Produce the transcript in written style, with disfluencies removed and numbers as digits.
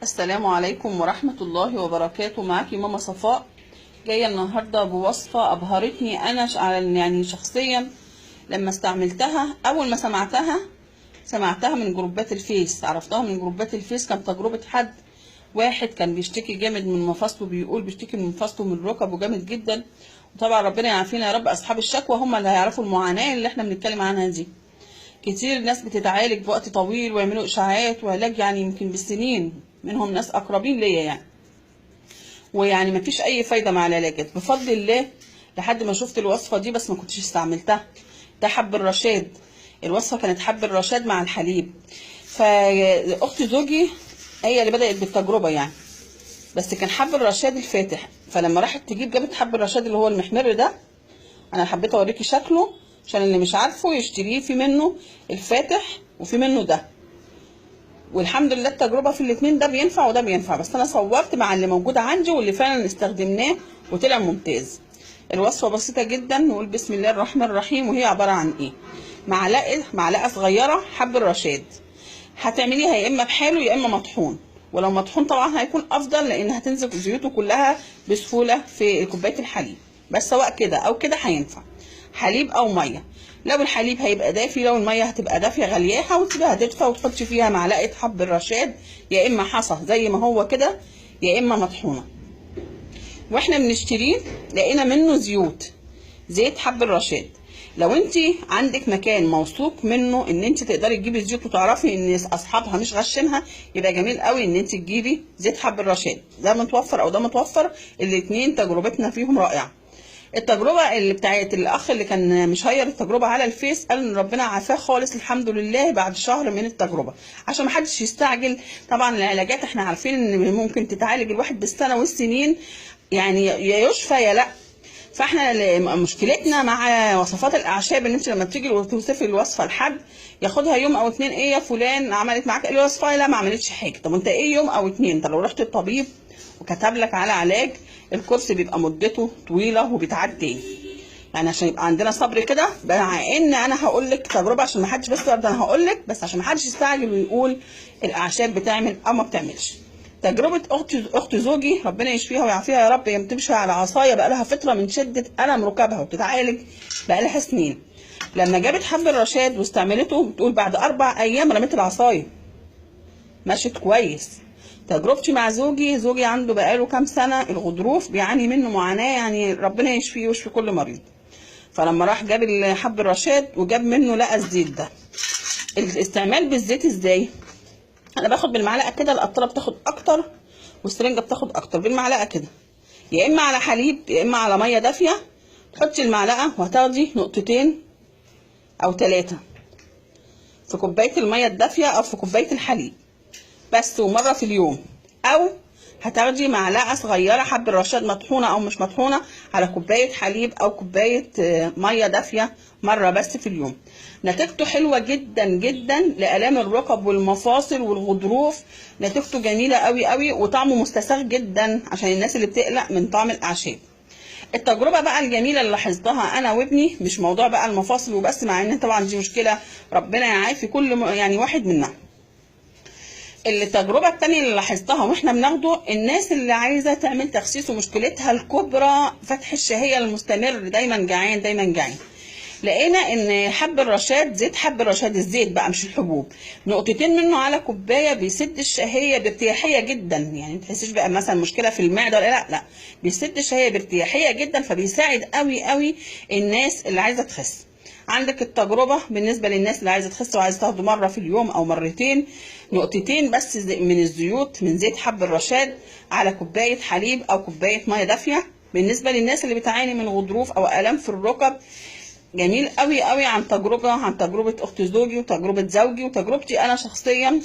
السلام عليكم ورحمة الله وبركاته. معاكي ماما صفاء، جاية النهاردة بوصفة أبهرتني أنا يعني شخصيا لما استعملتها. أول ما سمعتها من جروبات الفيس، عرفتها من جروبات الفيس. كان تجربة حد واحد كان بيشتكي جامد من مفاصله، بيقول بيشتكي من مفاصله من ركبه جامد جدا. وطبعا ربنا يعافينا يا رب، أصحاب الشكوى هم اللي هيعرفوا المعاناة اللي احنا بنتكلم عنها دي. كتير ناس بتتعالج بوقت طويل ويعملوا اشاعات وعلاج يعني يمكن بالسنين، منهم ناس اقربين ليا يعني، ويعني مفيش اي فايده مع العلاجات بفضل الله. لحد ما شفت الوصفه دي بس ما كنتش استعملتها. ده حب الرشاد. الوصفه كانت حب الرشاد مع الحليب. فاخت زوجي هي اللي بدات بالتجربه يعني، بس كان حب الرشاد الفاتح. فلما راحت تجيب جابت حب الرشاد اللي هو المحمر ده. انا حبيت اوريكي شكله عشان اللي مش عارفه يشتريه. في منه الفاتح وفي منه ده، والحمد لله التجربه في الاثنين، ده بينفع وده بينفع، بس انا صورت مع اللي موجود عندي واللي فعلا استخدمناه وطلع ممتاز. الوصفه بسيطه جدا. نقول بسم الله الرحمن الرحيم. وهي عباره عن ايه؟ معلقه صغيره حب الرشاد. هتعمليها يا اما بحاله يا اما مطحون، ولو مطحون طبعا هيكون افضل لان هتنزل زيوته كلها بسهوله في كوبايه الحليب. بس سواء كده او كده هينفع، حليب او ميه. لو الحليب هيبقى دافي، لو الميه هتبقى دافيه غلياها وتسيبها تدفى وتحطي فيها معلقه حب الرشاد، يا اما حصى زي ما هو كده يا اما مطحونه. واحنا بنشتريه لقينا منه زيت حب الرشاد. لو انت عندك مكان موثوق منه ان انت تقدري تجيبي زيوت وتعرفي ان اصحابها مش غشينها، يبقى جميل قوي ان انت تجيبي زيت حب الرشاد. ده متوفر او ده متوفر، الاتنين تجربتنا فيهم رائعه. التجربه اللي بتاعت الاخ اللي كان مشير التجربه على الفيس قال ان ربنا عافاه خالص الحمد لله بعد شهر من التجربه. عشان ما حدش يستعجل، طبعا العلاجات احنا عارفين ان ممكن تتعالج الواحد بالسنه والسنين، يعني يا يشفى يا لا. فاحنا مشكلتنا مع وصفات الاعشاب ان انت لما بتيجي توصفي الوصفه لحد ياخدها يوم او اتنين. ايه يا فلان عملت معاك ايه الوصفه؟ لا ما عملتش حاجه. طب انت ايه يوم او اتنين؟ انت لو رحت الطبيب وكتب لك على علاج، الكورس بيبقى مدته طويله وبيتعاد تاني. يعني عشان يبقى عندنا صبر كده، مع ان انا هقول لك تجربه عشان ما حدش، بس برضه انا هقول لك بس عشان ما حدش يستعجل ويقول الاعشاب بتعمل او ما بتعملش. تجربه اخت زوجي ربنا يشفيها ويعافيها يا رب، هي بتمشي على عصايه بقى لها فتره من شده الم ركبها وبتتعالج بقى لها سنين. لما جابت حب الرشاد واستعملته بتقول بعد 4 ايام رميت العصايه، مشيت كويس. تجربتي مع زوجي عنده بقاله كام سنه الغضروف بيعاني منه معاناه، يعني ربنا يشفيه ويشفي كل مريض. فلما راح جاب حب الرشاد وجاب منه لقى الزيت ده. الاستعمال بالزيت ازاي؟ انا باخد بالمعلقه كده، القطره بتاخد اكتر والسرنجه بتاخد اكتر. بالمعلقه كده، يا اما على حليب يا اما على ميه دافيه. تحطي المعلقه وهتاخدي نقطتين او 3 في كوبايه الميه الدافيه او في كوبايه الحليب بس، ومره في اليوم. او هتاخدي معلقه صغيره حب الرشاد مطحونه او مش مطحونه على كوبايه حليب او كوبايه ميه دافيه، مره بس في اليوم. نتيجته حلوه جدا جدا لالام الركب والمفاصل والغضروف. نتيجته جميله قوي قوي وطعمه مستساغ جدا عشان الناس اللي بتقلق من طعم الاعشاب. التجربه بقى الجميله اللي لاحظتها انا وابني، مش موضوع بقى المفاصل وبس، مع ان طبعا دي مشكله ربنا يعافي كل يعني واحد منها. التجربة التانية اللي لاحظتها واحنا بناخده، الناس اللي عايزة تعمل تخسيس ومشكلتها الكبرى فتح الشهية المستمر، دايما جعان دايما جعان. لقينا ان حب الرشاد، زيت حب الرشاد الزيت بقى مش الحبوب، نقطتين منه على كوبايه بيسد الشهيه بارتياحيه جدا. يعني ما تحسيش بقى مثلا مشكله في المعده ولا لا، بيسد الشهيه بارتياحيه جدا. فبيساعد قوي قوي الناس اللي عايزه تخس. عندك التجربه بالنسبه للناس اللي عايزه تخس وعايزه تاخده مره في اليوم او مرتين، نقطتين بس من الزيوت من زيت حب الرشاد على كوبايه حليب او كوبايه ميه دافيه. بالنسبه للناس اللي بتعاني من غضروف او الام في الركب، جميل قوي قوي. عن تجربه اخت زوجي وتجربه زوجي وتجربتي انا شخصيا.